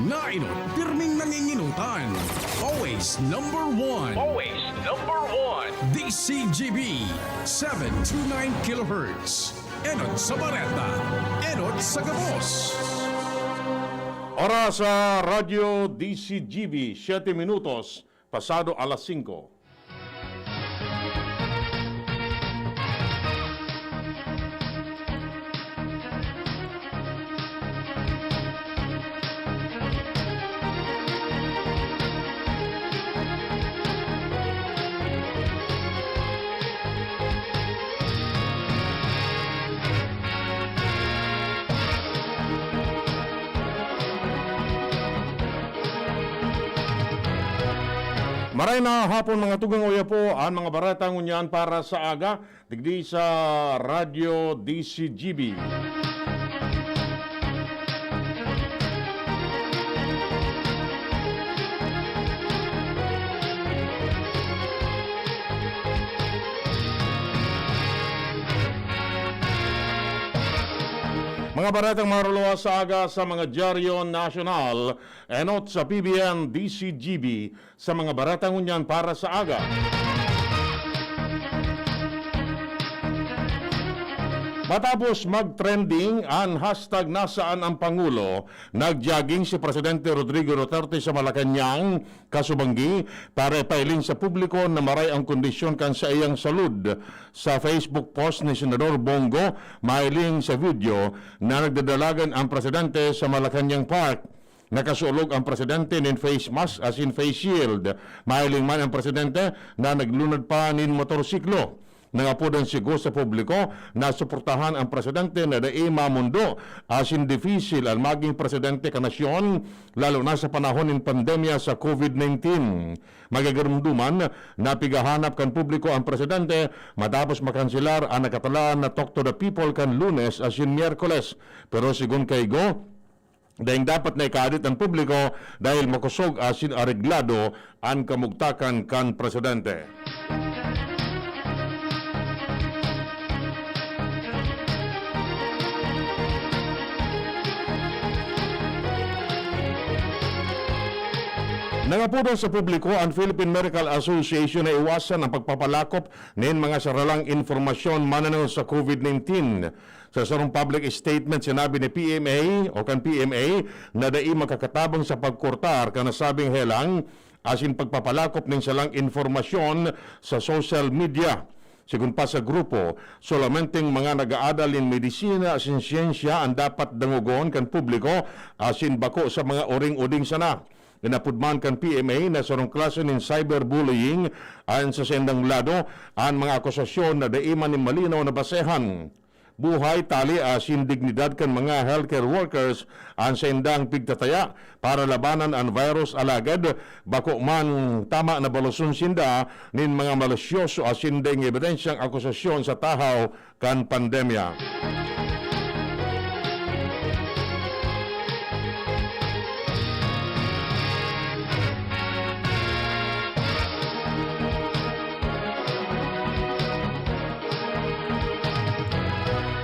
na inot, pirming nanginginutan. Always number one. Always number one. DCGB 729 kHz. Enot sa Bareta, Enot sa Gabos. Oras sa Radyo DCGB, 7 minutos, pasado alas 5. Maray na hapon mga tugang uya po ang mga baratang unyan para sa aga digdi sa Radyo DCGB. Mga baratang maruluwa sa aga sa mga dyaryo nasyonal, enot sa PBN DCGB sa mga baratang unyan para sa aga. Matapos mag-trending ang hashtag nasaan ang Pangulo, nag-jogging si Presidente Rodrigo Duterte sa Malacanang, Kasubanggi, para ipailing sa publiko na maray ang kondisyon kan sa iyang salud. Sa Facebook post ni Senador Bongo, mailing sa video na nagdadalagan ang Presidente sa Malacanang Park. Nakasulog ang Presidente nin face mask as in face shield. Mailing man ang Presidente na naglunod pa nin motorsiklo. Nangapudan sigo sa publiko na suportahan ang Presidente na dai mamundo asin difficile ang maging Presidente ka nasyon lalo na sa panahon ng pandemya sa COVID-19. Magagarumduman na pigahanap kan publiko ang Presidente matapos makansilar ang nakatalaan na Talk to the People kan Lunes asin Miyerkules. Pero sigun kay Go, dahil dapat na ikaadit ang publiko dahil makusog asin areglado ang kamugtakan kan Presidente. Nangapudan sa publiko ang Philippine Medical Association na iwasan ang pagpapalakop ng mga saralang informasyon mananaw sa COVID-19. Sa sarong public statement, sinabi ni PMA o kan PMA na dai makakatabang sa pagkurtar kanasabing helang asin pagpapalakop ng salang informasyon sa social media. Sigun pa sa grupo, solamenteng mga nag-aadal in medisina asin siyensya ang dapat dangugon kan publiko asin bako sa mga uring-uding sana. Inapudman kan PMA na sarong klase ng cyberbullying ayon sa sendang lado ang mga akusasyon na daiman ni malinaw na basehan. Buhay, tali, asin dignidad kan mga healthcare workers ang sendang pigtataya para labanan ang virus alagad bako man tama na balusun sinda nin mga malisyoso asin ding ebidensyang akusasyon sa tahaw kan pandemya.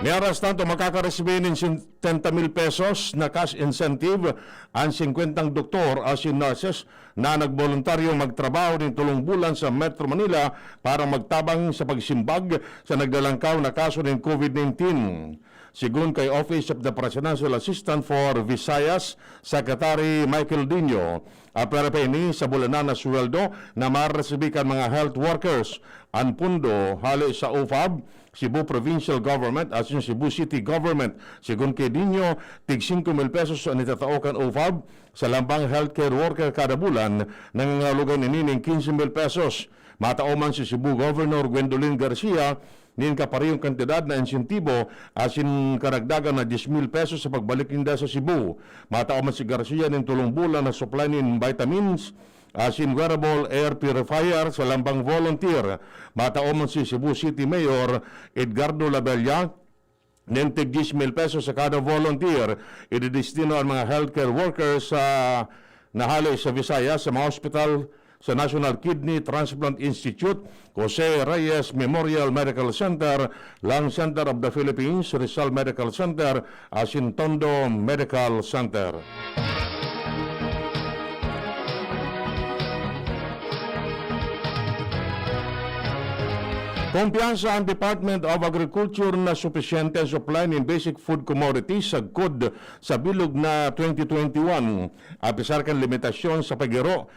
Miaras tanto makakaresibir ng 70,000 pesos na cash incentive ang 50 doktor asin nurses na nagboluntaryo magtrabaho ng 3 bulan sa Metro Manila para magtabang sa pagsimbag sa nagdalangkaw na kaso ng COVID-19. Sigun kay Office of the Presidential Assistant for Visayas, Secretary Michael Dino, apera pa ini sa bulanan na sweldo na maresibikan mga health workers. Ang pundo hali sa OFAB, Cebu Provincial Government at Cebu City Government. Sigun kay Dino, tig 5,000 pesos ang itataukan OFAB sa lambang healthcare worker kada bulan, nangangalugan ini ng 15,000 pesos. Matauman si Cebu Governor Gwendolyn Garcia nin kaparehong kantidad na insentibo asin karagdagan na 10,000 pesos sa pagbalik ninda sa Cebu. Matauman si Garcia nin 3 bulan na supply nin vitamins asin wearable air purifier sa lambang volunteer. Matauman si Cebu City Mayor Edgardo Labella nin tig 10,000 pesos sa kada volunteer. Ididestino ang mga healthcare workers sa nahali sa Visayas sa mga hospital sa National Kidney Transplant Institute, Jose Reyes Memorial Medical Center, Lung Center of the Philippines, Rizal Medical Center, Asintondo Medical Center. Kumpiyansa ang Department of Agriculture na sufisyente ang supply ng basic food commodities sagkod sa bilog na 2021. Apisar kan limitasyon sa pagiro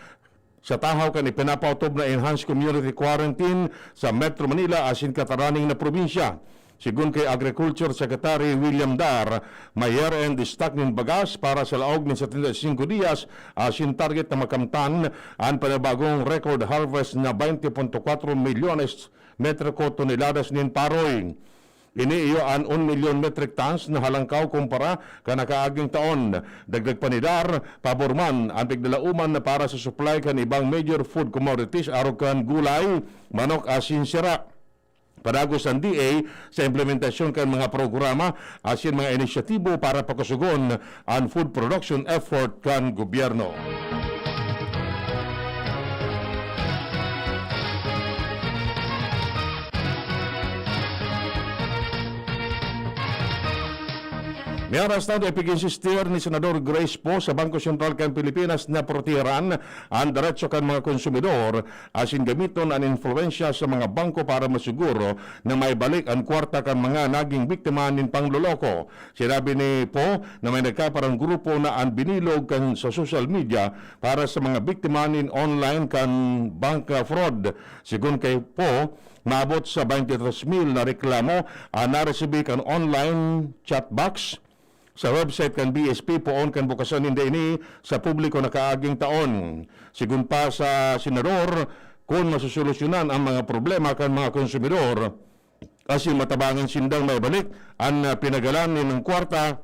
sa tahaw kan ipinapautob na enhanced community quarantine sa Metro Manila asin kataraning na probinsya. Sigun kay Agriculture Secretary William Dar, may year-end stock ng bagas para sa laog ng 75 dias asin target na makamtan ang panibagong record harvest na 20.4 milyones metriko toneladas nin paroy. Iniiyo ang 1 million metric tons na halangkaw kumpara kanakaaging taon. Dagdag panidar, paborman ang pigdalauman na para sa supply kan ibang major food commodities arog kan gulay, manok asin sira. Padagos ang DA sa implementasyon kan mga programa asin mga inisyatibo para pakusugon ang food production effort kan gobyerno. May oras na ipig-insistir ni Senador Grace Poe sa Bangko Sentral kan Pilipinas na proteharan ang diretso kan mga konsumidor asin gamiton ang influensya sa mga bangko para masiguro na may balik ang kwarta kan mga naging biktima nin pangloloko. Sinabi ni Poe na may nagkaparang grupo na ang binilog kan sa social media para sa mga biktima nin online kan bank fraud. Sigun kay Poe, maabot sa 23,000 na reklamo ang naresibi kan online chat box sa website kan BSP poon kan bukasan hindi ini sa publiko na kaaging taon. Sigun pa sa senador, kung masusolusyonan ang mga problema kan mga konsumidor, asin matabangan sindang may balik ang pinagalan ng kwarta,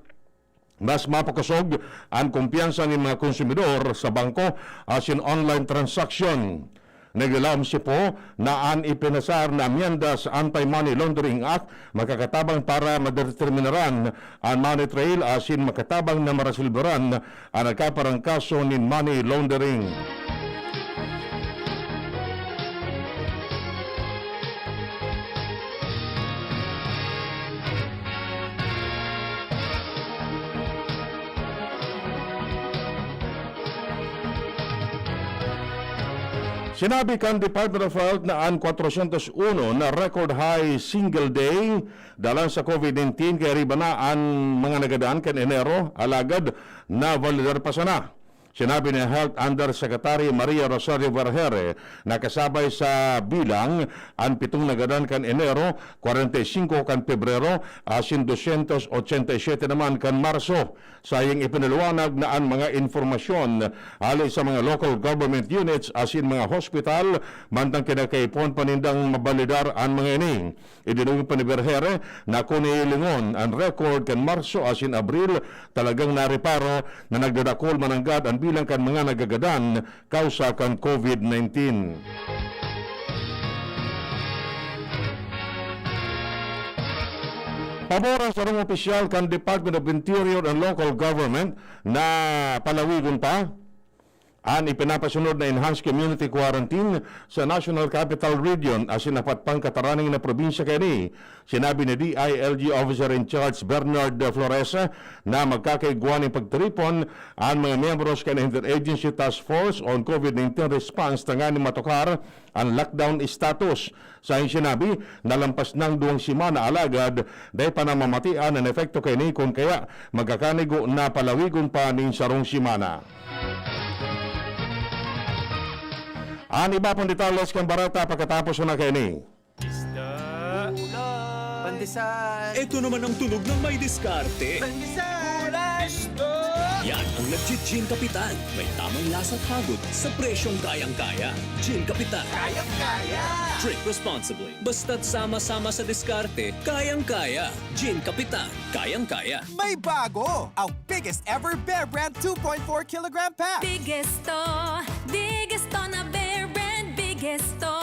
mas mapakusog ang kumpiyansa ng mga konsumidor sa bangko asin online transaction. Naglalam si Po na ang ipinasar na amyenda sa Anti-Money Laundering Act makakatabang para madeterminaran ang money trail asin makatabang na marasilbaran ang nagkaparang kaso ng money laundering. Sinabi kan Department of Health na ang 401 na record high single day dalan sa COVID-19 kaya riba na ang mga nagadaan kan Enero alagad na validar pa sana. Sinabi ni Health Undersecretary Maria Rosario Vergere na kasabay sa bilang ang 7 nagadaan kan Enero, 45 kan Pebrero, asin 287 naman kan Marso. Sayang ipinaliwanag na ang mga informasyon alay sa mga local government units asin mga hospital mantang kinakaipon panindang mabalidar ang mga ini. Idinugin pa ni Vergere na kung ilingon ang record kan Marso asin Abril talagang nariparo na nagdadakol mananggad ang bilang kan mga nagagadan kausa kan COVID-19. Pabor sa rong opisyal kan Department of Interior and Local Government na palawigon pa ang ipinapasunod na enhanced community quarantine sa National Capital Region asin apat pang kataraning na probinsya kani. Sinabi ni DILG Officer in Charge Bernard Flores na magkakaigwa ng pagtripon ang mga membros kan Interagency Task Force on COVID-19 Response tangani matukar ang lockdown status. Sa sinabi, nalampas ng 2 semana alagad dahil pa namamatian ang efekto kani kung kaya magkakanigo na palawigon pa ning sarong semana. Ang iba pang detalles kang barata pagkatapos na kini. Pandesal! Ito naman ang tunog ng may diskarte. Pandesal! Yan ang nag-Gin Kapitan. May tamang lasa at hagod sa presyong kayang-kaya. Gin Kapitan. Kayang-kaya! Drink responsibly. Basta't sama-sama sa diskarte, kayang-kaya. Gin Kapitan. Kayang-kaya. May bago! Ang biggest ever Bear Brand 2.4 kilogram pack! Biggest to na Bear Brand, biggest to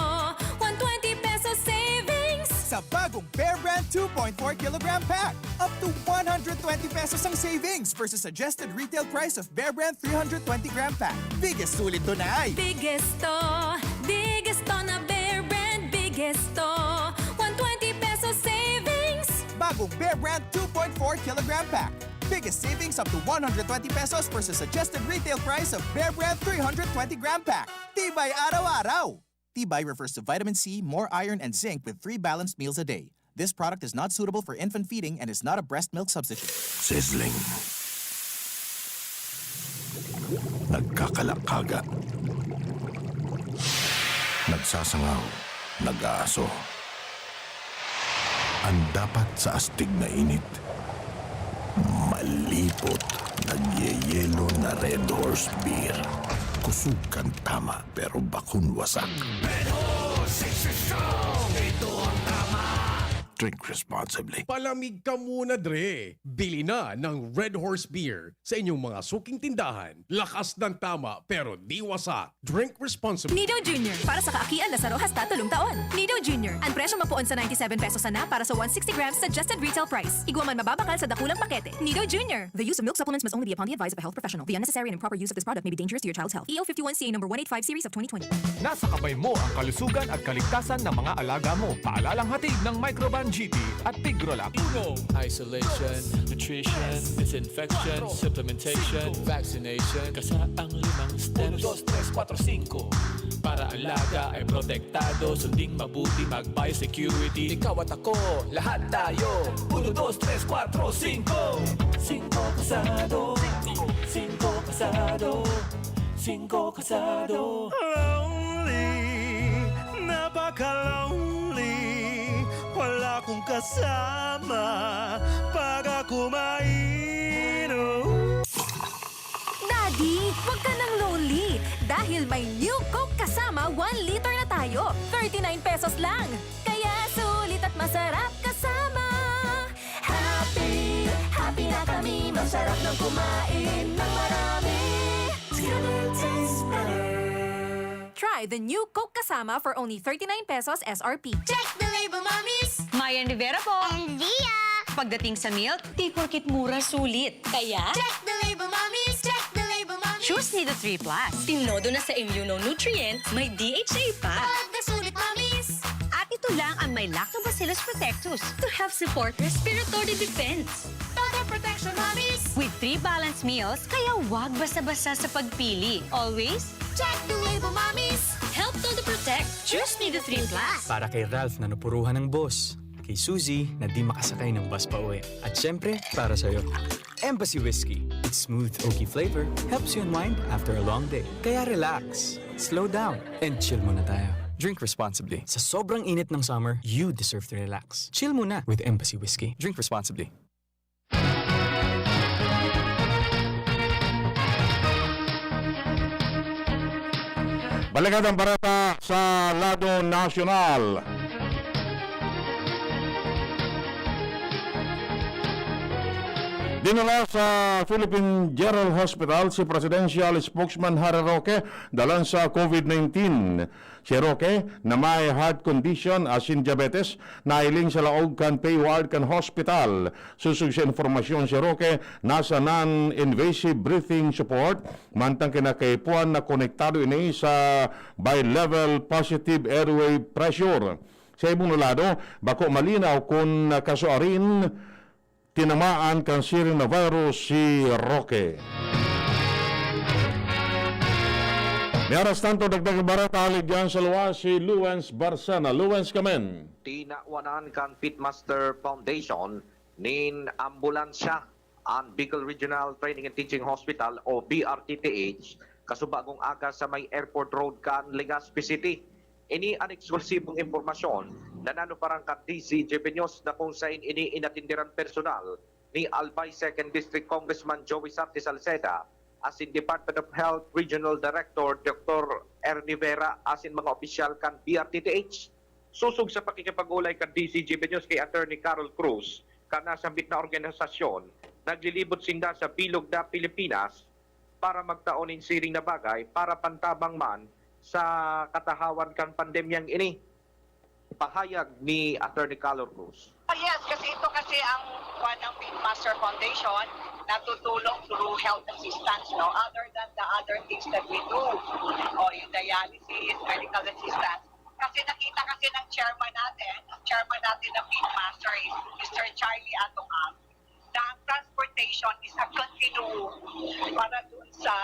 120 pesos savings. Sa bagong Bear Brand 2.4 kilogram pack, up to 120 pesos ang savings versus suggested retail price of Bear Brand 320 gram pack. Biggest sulit to na ay! Biggest to na Bear Brand, biggest to 120 pesos savings. Bagong Bear Brand 2.4 kilogram pack. Biggest savings up to 120 pesos versus suggested retail price of Bear Brand 320 gram pack. Tibay araw-araw! Tibay refers to vitamin C, more iron, and zinc with 3 balanced meals a day. This product is not suitable for infant feeding and is not a breast milk substitute. Sizzling. Nagkakalakaga. Nagsasangaw. Nag-aaso. Ang dapat sa astig na init, malipot, nagyeyelo na Red Horse Beer. Kusog kang tama pero bakun wasak. Red Horse, ito ang tama. Drink responsibly. Palamig ka muna, Dre. Bili na ng Red Horse Beer sa inyong mga suking tindahan. Lakas ng tama pero di wasak. Drink responsibly. Nido Jr. Para sa kaakian na saro hasta 3 taon. Nido Jr. Ang presyo mapuon sa 97 pesos na para sa 160 grams suggested retail price. Igwa man mababakal sa dakulang pakete. Nido Jr. The use of milk supplements must only be upon the advice of a health professional. The unnecessary and improper use of this product may be dangerous to your child's health. EO 51CA number 185 series of 2020. Nasa kamay mo ang kalusugan at kaligtasan ng mga alaga mo. Paalalang hatid ng Microban GT at Tigrolac. Isolation, nutrition, disinfection, supplementation, vaccination. Kasaang 5 steps. 1, 2, 3, 4, 5. Para alaga ay protektado, sunding mabuti mag-biosecurity. Ikaw at ako, lahat tayo. 1, 2, 3, 4, 5. 5 kasado. 5 kasado. 5 kasado. Lonely, napaka-lonely. Wala akong kasama pag ako mainom. Daddy, wag ka nang lonely. Dahil may new Coke kasama 1 liter na tayo. 39 pesos lang. Kaya sulit at masarap kasama. Happy, happy na kami. Masarap ng kumain ng marami. Tastes better. Try the new Coke kasama for only 39 pesos SRP. Check the label, mommies! Mayan Rivera po. And Via! Pagdating sa milk, di porkit mura sulit. Kaya, Check the label, mommies! Check the label, mommies! choose Nido 3 Plus. Tinodo na sa immunonutrient, may DHA pa. Pagkasulit, mommies! At ito lang ang may Lactobacillus protectus to help support respiratory defense. Total protection, mommies! With 3 balanced meals, kaya wag basta-basta sa pagpili. Always, Check the label, mommies! help to protect. Choose Nido 3 Plus. Para kay Ralph na napuruhan ng boss. Kay Suzy na di makasakay ng bus pa uwi. At syempre, para sa'yo. Embassy Whiskey. Its smooth, oaky flavor helps you unwind after a long day. Kaya relax, slow down, and chill muna tayo. Drink responsibly. Sa sobrang init ng summer, you deserve to relax. Chill muna with Embassy Whiskey. Drink responsibly. Balikan ang barata sa lado nasyonal. Dinala sa Philippine General Hospital si Presidential Spokesman Harry Roque dalan sa COVID-19. Si Roque na may heart condition as in diabetes nailing sa laog kan payward kan hospital. Susug sa informasyon si Roque nasa non-invasive breathing support mantang kinakaipuan na konektado ini sa bi-level positive airway pressure. Sa ibong lado, bako malinaw kung kasuarin tinamaan kan virus si Roque. May aras tanto dagdag barata halig dyan sa luwas si Luwens Barsana. Luwens kamen. Tinawanan kan Pitmaster Foundation nin ambulansya ang Bicol Regional Training and Teaching Hospital o BRTTH kasubagong aga sa may Airport Road kan Legazpi City. Ini ang eksklusibong impormasyon na nanuparang ka DC Jepeños na kung saan ini inatindiran personal ni Albay 2nd District Congressman Joey Sarti Salceda as in Department of Health Regional Director Dr. Ernie Vera as in mga opisyal kan BRTTH. Susog sa pakikipag-ulay kan DC Jepeños kay Attorney Carol Cruz kana sambit na organisasyon naglilibot sinda sa bilog na Pilipinas para magtaonin siring na bagay para pantabang man sa katahawan kan pandemyang ini. Pahayag ni Attorney Carol Cruz. Yes, kasi ito kasi ang ng Pitmaster Foundation natutulong through health assistance, no? Other than the other things that we do. O yung dialysis, medical assistance. Kasi nakita kasi ng chairman natin ng Pitmaster is Mr. Charlie Atongam, na transportation is a continuum para dun sa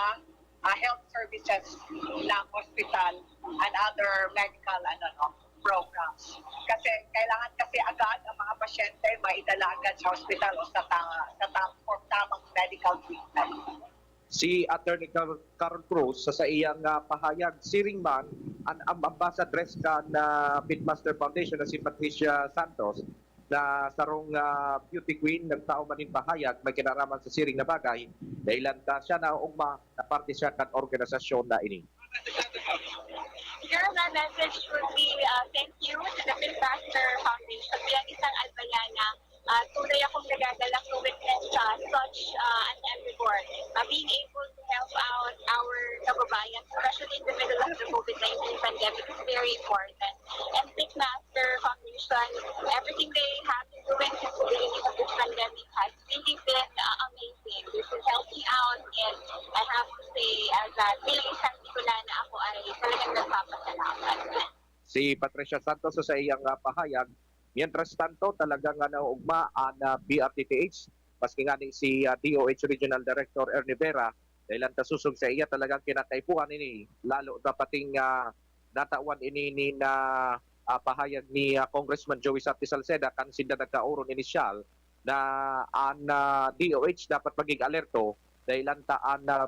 health services ng hospital and other medical programs. Kasi kailangan kasi agad ang mga pasyente maidala agad sa hospital o sa tamang medical treatment. Si Attorney Carol Cruz sa iyang pahayag, siring man ang ambassadress kan Pitmaster Foundation na si Patricia Santos na sarong beauty queen nagtao manin pahayag may kinaraman sa siring na bagay dahilan siya na ugma na parte siya kan organisasyon na ini. Your message would be thank you to the Pitmaster Foundation bilang isang Albayana. Tunay akong nagagalak to witness such an endeavor. Being able to help out our kababayan, especially in the middle of the COVID-19 pandemic, is very important. And Pitmaster Foundation, everything they have been doing since the beginning of this pandemic has really been amazing. This is helping out, and I have to say that bilang isang Bicolana ako ay talagang nagpapasalamat. Si Patricia Santos sa iyang pahayag, mientras tanto talagang naugma ang BRTTH, maski nga ni si DOH Regional Director Ernie Vera, dahil ang tasusog sa iya talagang kinataypuan ini, lalo na pating natawan ini na pahayag ni Congressman Joey Sati Salceda kan sinda nagkauron inisyal na ang DOH dapat maging alerto dahil ang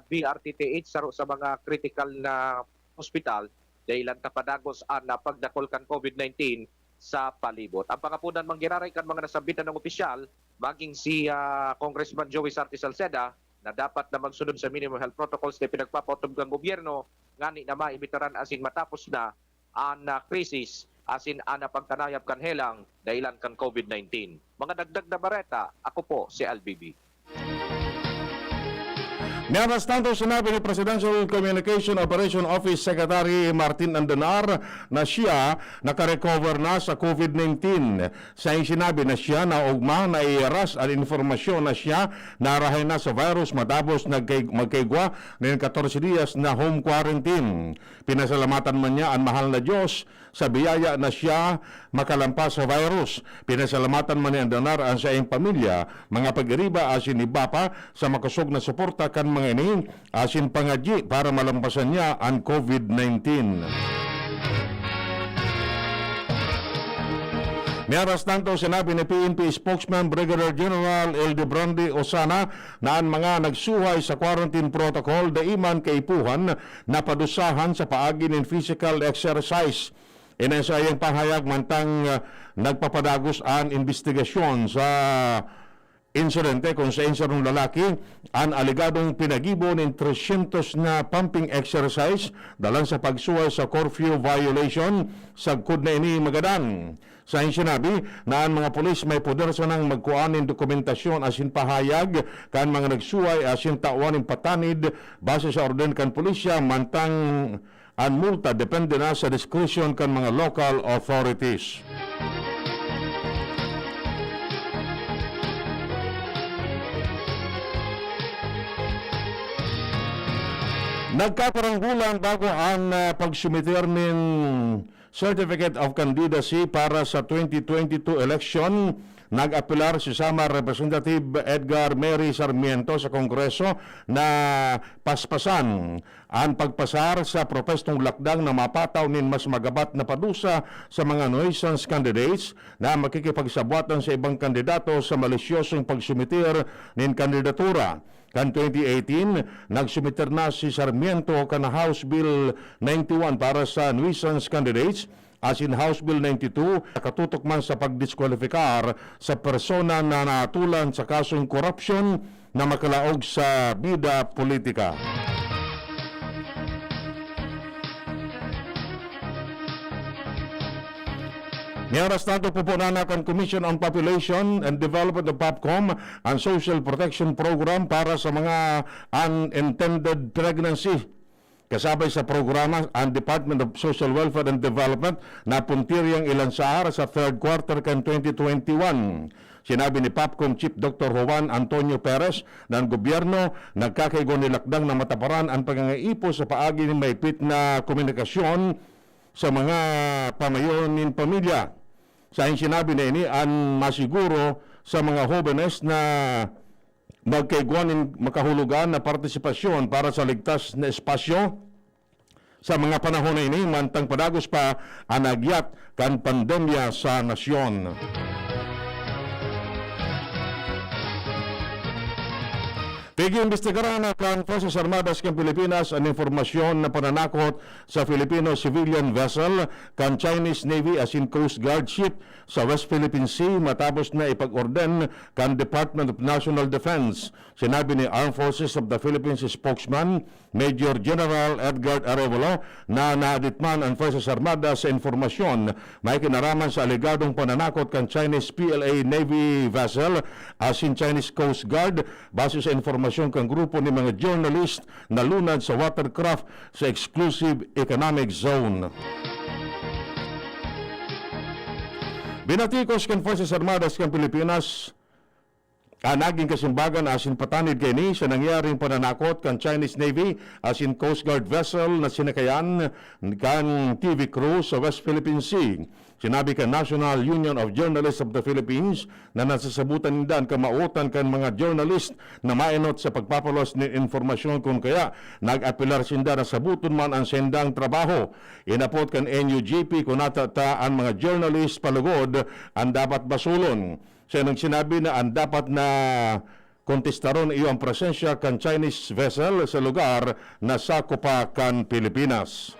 BRTTH saro sa mga critical na hospital dahil ang tapadagos ang pagdakol kan COVID-19 sa palibot. Ang pangapunan manggiraray kan mga nasabitan ng opisyal, maging si Congressman Joey Sati Salceda, na dapat na magsunod sa minimum health protocols na pinagpapautob ng gobyerno, ngani na maibitaran asin matapos na ang krisis, asin ang pagkanayap kan helang dahilan kan COVID-19. Mga dagdag na bareta, ako po si LBB. Mientras tanto, sinabi ni Presidential Communication Operation Office Secretary Martin Andanar na siya nakarecover na sa COVID-19. Sa sinabi na siya na ugma na iaras ang informasyon na siya narahay na sa virus matapos magkaigwa ng 14 dias na home quarantine. Pinasalamatan man niya ang mahal na Diyos sa biyaya na siya makalampas sa virus. Pinasalamatan man ni Andanar ang sa iyong pamilya, mga pag-iriba asin iba pa sa makasog na suporta kan mga ini asin pangadyi para malampasan niya ang COVID-19. Mientras tanto, sinabi ni PNP spokesman Brigadier General Eldebrandi Osana na ang mga nagsuhay sa quarantine protocol daiman kaipuhan na padusahan sa paagi ng physical exercise. Inasa iyang pahayag mantang nagpapadagos ang investigasyon sa insidente kung sa insarong lalaki ang aligadong pinagibo ng 300 na pumping exercise dalang sa pagsuway sa curfew violation sa kud na ini magadan. Sa sinabi na ang mga pulis may poder sa nang magkuan ng dokumentasyon asin pahayag kan mga nagsuway asin tawan ng patanid base sa orden kan pulisya mantang ang multa depende na sa discretion kan mga local authorities. Nagkakaranggulan bago ang pagsumiter ng Certificate of Candidacy para sa 2022 election. Nag-apilar si Samar Representative Edgar Mary Sarmiento sa Kongreso na paspasan ang pagpasar sa propestong lakdang na mapataw nin mas magabat na padusa sa mga nuisance candidates na makikipagsabwatan sa ibang kandidato sa malisyosong pagsumitir nin kandidatura. Kan 2018, nagsumiter na si Sarmiento kan House Bill 91 para sa nuisance candidates, asin House Bill 92 nakatutok man sa pagdiskwalifikar sa persona na natulan sa kasong korupsyon na makalaog sa bida politika. Mientras tanto, pupunan ang Commission on Population and Development of POPCOM ang Social Protection Program para sa mga unintended pregnancy. Kasabay sa programa ang Department of Social Welfare and Development na puntiryang ilansahar sa third quarter kan 2021. Sinabi ni POPCOM Chief Dr. Juan Antonio Perez na ang gobyerno nagkakaigo nilakdang na mataparan ang pangangaipo sa paagi ng maipit na komunikasyon sa mga pamayon ng pamilya. Sa sinabi na ini ang masiguro sa mga jóvenes na nagkaiguan makahulugan na partisipasyon para sa ligtas na espasyo sa mga panahon na ini mantang padagos pa ang agyat kan pandemya sa nasyon. Pag-iimbestigaran ng Forces Armadas ng Pilipinas ang informasyon na pananakot sa Filipino civilian vessel kan Chinese Navy as in Coast Guard ship sa West Philippine Sea matapos na ipag-orden kan Department of National Defense. Sinabi ni Armed Forces of the Philippines spokesman Major General Edgar Arevalo na naaditman ang Forces Armadas sa informasyon may kinaraman sa aligadong pananakot kan Chinese PLA Navy vessel as in Chinese Coast Guard base sa informasyon kang grupo ni mga journalist na lunad sa watercraft sa exclusive economic zone. Binatikos kan Forces Armadas ng Pilipinas naging kasimbagan asin patanid kay ni sa nangyaring pananakot kan Chinese Navy asin Coast Guard vessel na sinakayan kan TV crew sa West Philippine Sea. Sinabi kan National Union of Journalists of the Philippines na nasasabutan nindan kamautan kan mga journalist na mainot sa pagpapalos ni informasyon kung kaya nag-apilar sinda na sabuton man ang sendang trabaho. Inapot kan NUJP kung natata ang mga journalist palugod ang dapat basulon. Siya nang sinabi na ang dapat na kontestaron iyo ang presensya kan Chinese vessel sa lugar na sakupa kan Pilipinas.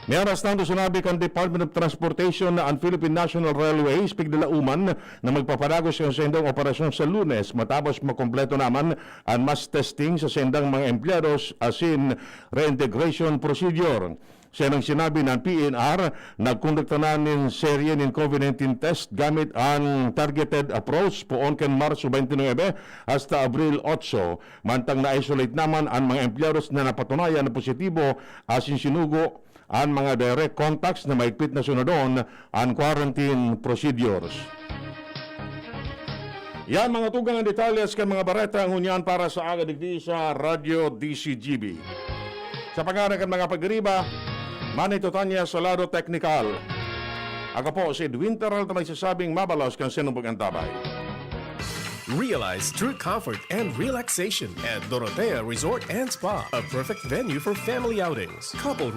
Miyaras nang sinabi kan Department of Transportation na ang Philippine National Railways pigdalauman na magpapadagos sa sendang operasyon sa Lunes matapos makompleto naman ang mass testing sa sendang mga empleados asin reintegration procedure. Siya nang sinabi ng PNR, nagkondukta na ng serye ng COVID-19 test gamit ang targeted approach poon kan Marso 29 hasta Abril 8. Mantang na-isolate naman ang mga empleados na napatunayan na positibo asin sinugo ang mga direct contacts na maigpit na sunodon ang quarantine procedures. Yan mga tugang ang detalyes kan mga bareta ang hunyan para sa agadigdi sa Radio DCGB. Sa pagkara kan mga pagriba, Manito Tanya sa lado teknikal. Ako po si Edwin Teral na magsasabing mabalos kang sinumbog ang tabay. Realize true comfort and relaxation at Dorotea Resort and Spa, a perfect venue for family outings. Couple